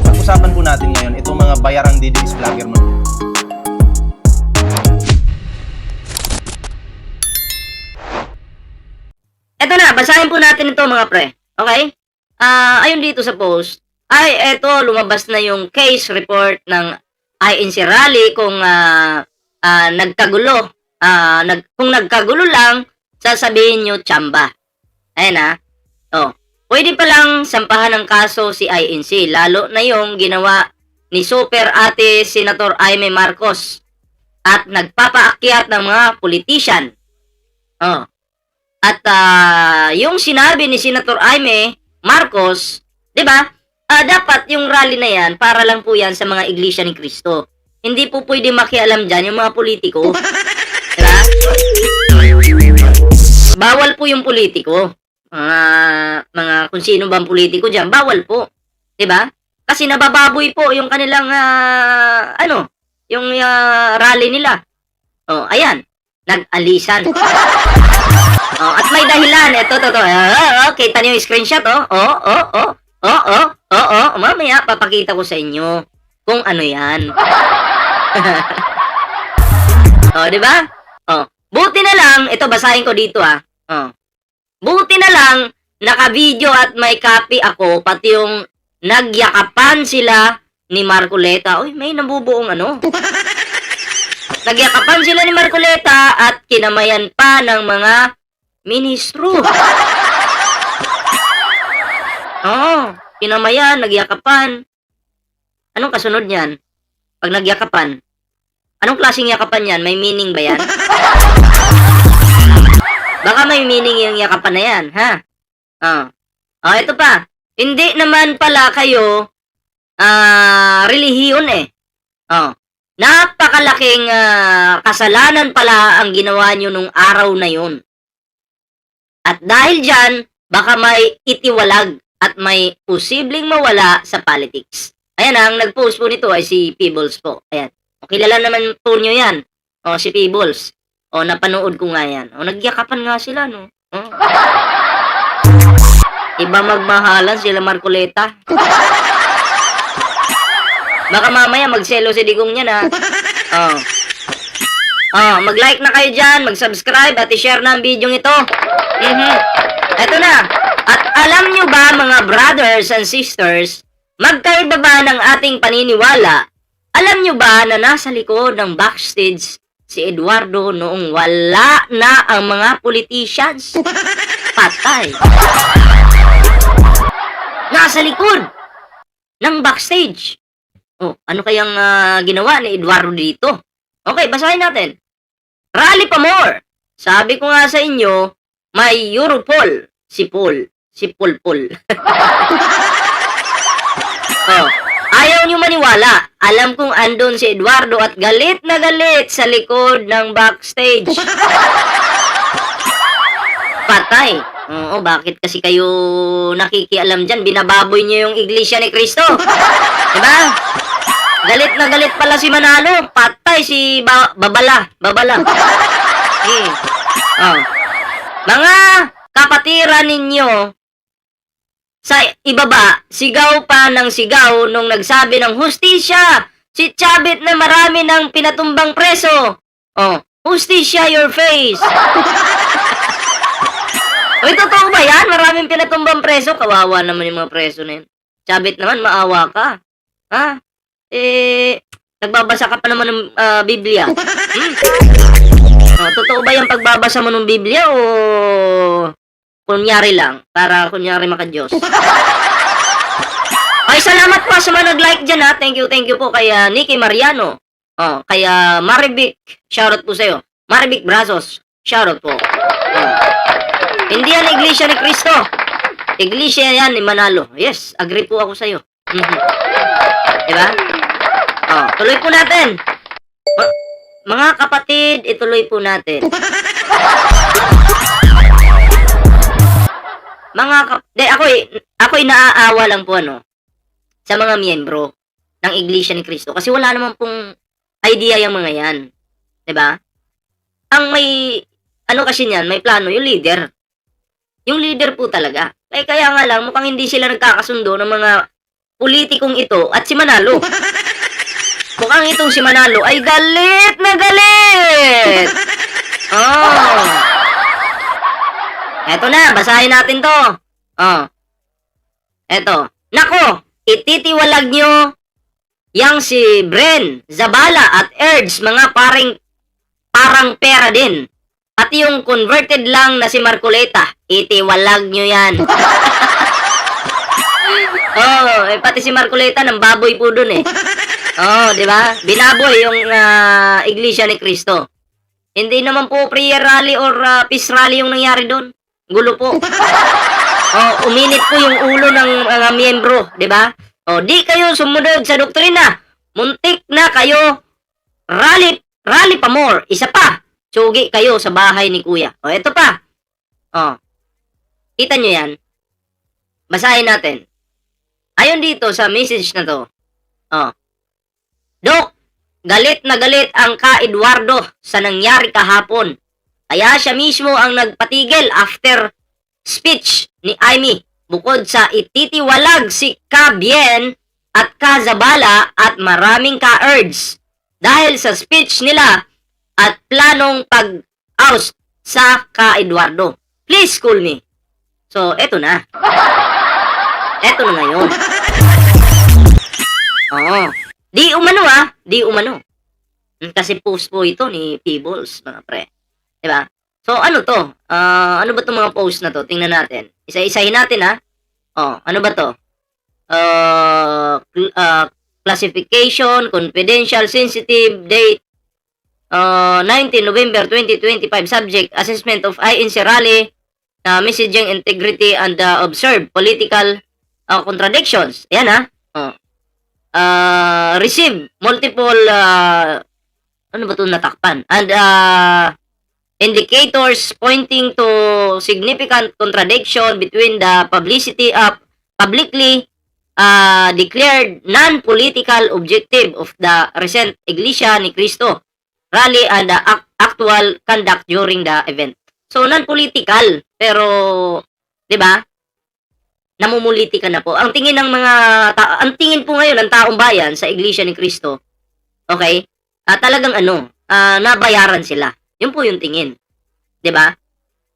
Pag-usapan po natin ngayon itong mga bayarang DDS vlogger mo. Eto na, basahin po natin ito mga pre. Okay? Ayun dito sa post, ay eto lumabas na yung case report ng INC Rally kung nagkagulo. Kung nagkagulo lang, sasabihin nyo tsamba. Ayan na. Pwede palang sampahan ng kaso si INC, lalo na yung ginawa ni Super Ate Senator Aimee Marcos at nagpapaakyat ng mga politician. At yung sinabi ni Senator Aimee Marcos, 'di ba? Dapat yung rally na 'yan para lang po 'yan sa mga iglesia ni Cristo. Hindi po pwede makialam diyan yung mga politiko. 'Di ba? Bawal po yung politiko. Mga kung sino bang politiko diyan, bawal po. 'Di ba? Kasi nabababoy po yung kanilang yung rally nila. Ayan, nag-alisan. At may dahilan. Ito. Kita niyo yung screenshot, Mamaya, papakita ko sa inyo kung ano yan. Di ba? Buti na lang, ito basahin ko dito, Buti na lang, naka-video at may copy ako, pati yung nagyakapan sila ni Marcoleta. Uy, may nabubuong Nagyakapan sila ni Marcoleta at kinamayan pa ng mga ministro. Kinamayan, nagyakapan. Anong kasunod niyan? Pag nagyakapan, anong klaseng yakapan yan? May meaning ba yan? Baka may meaning yung yakapan na yan, ha? Ito pa. Hindi naman pala kayo relihiyon eh. Napakalaking kasalanan pala ang ginawa nyo nung araw na yun. At dahil dyan, baka may itiwalag at may posibleng mawala sa politics. Ayan, ang nag-post po nito ay si Peebles po. Ayan. Kilala naman po nyo yan. Si Peebles. Napanood ko nga yan. Nagyakapan nga sila, no? Iba magmahalan sila Marcoleta. Baka mamaya magselo si Digong niyan, ha? Mag-like na kayo dyan, mag-subscribe at i-share na ang video ito. Eto na. At alam nyo ba mga brothers and sisters, magkaiba ba ng ating paniniwala? Alam nyo ba na nasa likod ng backstage si Eduardo noong wala na ang mga politicians? Patay. Nasa likod ng backstage. Ano kayang ginawa ni Eduardo dito? Okay, basahin natin. Rally pa more. Sabi ko nga sa inyo, may Europol. Si Pulpul. Ayaw nyo maniwala. Alam kong andun si Eduardo at galit na galit sa likod ng backstage. Patay. Bakit kasi kayo nakikialam dyan? Binababoy nyo yung iglesia ni Cristo. Diba? Galit na galit pala si Manalo. Patay si Babala. Mga kapatiran ninyo sa ibaba, sigaw pa ng sigaw nung nagsabi ng hustisya. Si Chavit na marami ng pinatumbang preso. Hustisya your face. Totoo ba yan? Maraming pinatumbang preso. Kawawa naman yung mga preso na yun. Chavit naman, maawa ka. Nagbabasa ka pa naman ng Biblia. Totoo ba yung pagbabasa mo ng Biblia o kunyari lang? Para kunyari maka-Diyos. Ay, salamat po sa mga nag-like dyan, ha. Thank you po kay Nikki Mariano. Kaya Maribik, shoutout po sa'yo. Maribik Brazos, shoutout po. Hindi yan iglesia ni Cristo. Iglesia yan ni Manalo. Yes, agree po ako sa'yo. Diba? Tuloy po natin. Mga kapatid, ituloy po natin. Ako'y naaawa lang po sa mga miyembro ng Iglesia ni Cristo kasi wala naman pong idea yung mga yan. 'Di ba? Ang may kasi niyan, may plano yung leader. yung leader po talaga. Kaya nga lang, mukhang hindi sila nagkakasundo ng mga politikong ito at si Manalo. Mukhang itong si Manalo ay galit na galit. Oh. Eto na, basahin natin to. Oh. Eto. Nako, ititiwalag nyo yang si Bren, Zabala at Erds, mga parang pera din. At yung converted lang na si Marcoleta, itiwalag nyo yan. Oh, pati si Marcoleta ng baboy po dun eh. Oh, di ba? Binaboy yung Iglesia ni Cristo. Hindi naman po prayer rally or peace rally yung nangyari doon. Gulo po. Oh, uminit po yung ulo ng mga miyembro, di ba? Oh, di kayo sumunod sa doktrina. Muntik na kayo rally pa more. Isa pa. Tsugi kayo sa bahay ni Kuya. Oh, eto pa. Oh. Kita nyo yan? Basahin natin. Ayon dito sa message na to. Oh. Dok, galit na galit ang ka Eduardo sa nangyari kahapon. Kaya siya mismo ang nagpatigil after speech ni Amy. Bukod sa ititiwalag si Kabien at ka Zabala at maraming ka-Erds dahil sa speech nila at planong pag-oust sa ka Eduardo. Please call me. So, eto na. Eto na ngayon. Oo. Di umano. Kasi post po ito ni Peebles, mga pre. Diba? So, ano to? Ano ba itong mga post na to? Tingnan natin. Isa-isahin natin, ha? Oh, ano ba to? Classification, confidential, sensitive, date, 19 November 2025, subject, assessment of INC rally, messaging integrity and observe political contradictions. Ayan, ha? Oh. Receive multiple ano ba ito natakpan and indicators pointing to significant contradiction between the publicly declared non-political objective of the recent Iglesia ni Cristo rally and the actual conduct during the event. So non-political pero 'di ba? Namumuliti ka na po. Ang tingin ng mga ang tingin po ngayon ng taong bayan sa Iglesia ni Cristo, okay? Talagang nabayaran sila. Yun po yung tingin. 'Di ba?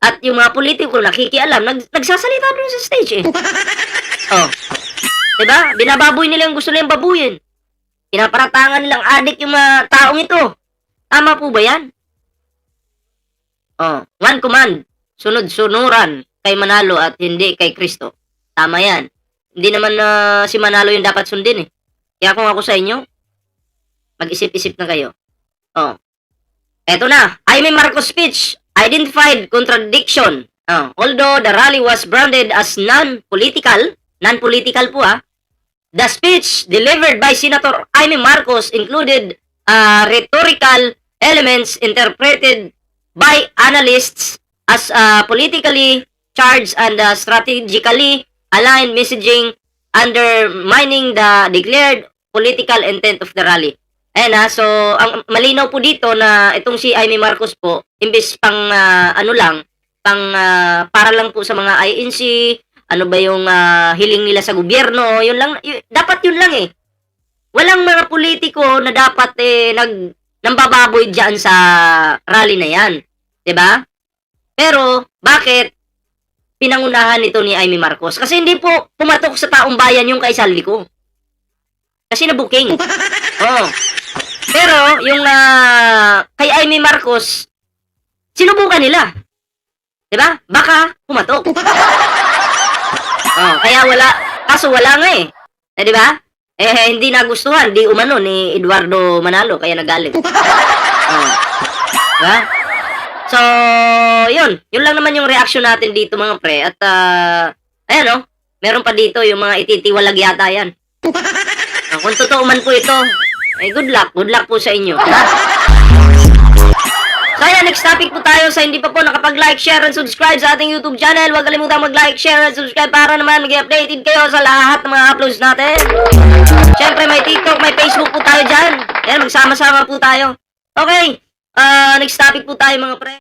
At yung mga politiko nakikialam, nagsasalita doon sa stage eh. Oh. 'Di ba? Binababoy nila yung gusto nilang babuyin. Pinaparatangan nilang adik yung mga taong ito. Tama po ba 'yan? Oh, one command, sunod-sunuran kay Manalo at hindi kay Cristo. Tama yan. Hindi naman si Manalo yung dapat sundin eh. Kaya kung ako sa inyo, mag-isip-isip na kayo. Oh. Eto na. Amy Marcos speech identified contradiction. Although the rally was branded as non-political po the speech delivered by Senator Amy Marcos included rhetorical elements interpreted by analysts as politically charged and strategically aligned messaging undermining the declared political intent of the rally. Ayan so ang malinaw po dito na itong si Amy Marcos po, imbes pang para lang po sa mga INC, ano ba yung hiling nila sa gobyerno, dapat yun lang eh. Walang mga politiko na dapat nambababoy diyan sa rally na yan. 'Di ba? Pero bakit pinangunahan ito ni Amy Marcos? Kasi hindi po pumatok sa taong bayan yung kay Saldi ko. Kasi na-booking. Oh. Pero yung kay Amy Marcos, sinubukan nila. 'Di ba? Baka pumatok. Oh, kaya kaso wala nga eh. 'Di ba? Hindi nagustuhan, di umano ni Eduardo Manalo kaya nagalit. Oh. 'Di ba? So, yun lang naman yung reaction natin dito mga pre. At, ayan meron pa dito yung mga ititiwalag yata yan. Kung totoo man po ito, good luck po sa inyo. So, ayan, next topic po tayo sa hindi pa po nakapag-like, share, and subscribe sa ating YouTube channel. Huwag kalimutang mag-like, share, and subscribe para naman mag-updated kayo sa lahat ng mga uploads natin. Siyempre, may TikTok, may Facebook po tayo dyan. Ayan, magsama-sama po tayo. Okay. Next topic po tayo mga pre.